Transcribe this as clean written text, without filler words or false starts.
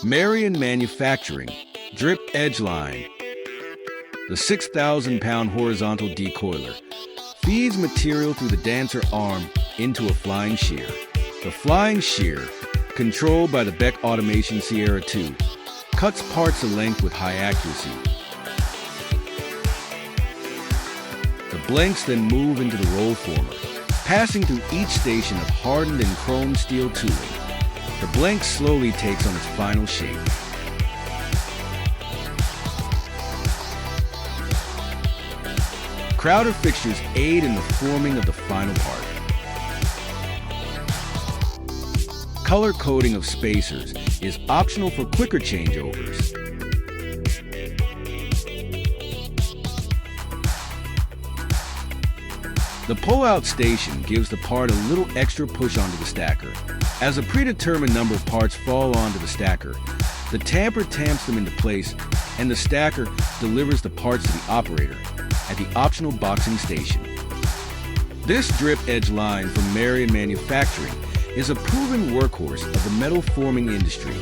Marion Manufacturing Drip Edge Line. The 6,000-pound horizontal decoiler feeds material through the dancer arm into a flying shear. The flying shear, controlled by the Beck Automation Sierra 2, cuts parts of length with high accuracy. The blanks then move into the roll former, passing through each station of hardened and chrome steel tooling. The blank slowly takes on its final shape. Crowder fixtures aid in the forming of the final part. Color coding of spacers is optional for quicker changeovers. The pull-out station gives the part a little extra push onto the stacker. As a predetermined number of parts fall onto the stacker, the tamper tamps them into place, and the stacker delivers the parts to the operator at the optional boxing station. This drip edge line from Marion Manufacturing is a proven workhorse of the metal forming industry.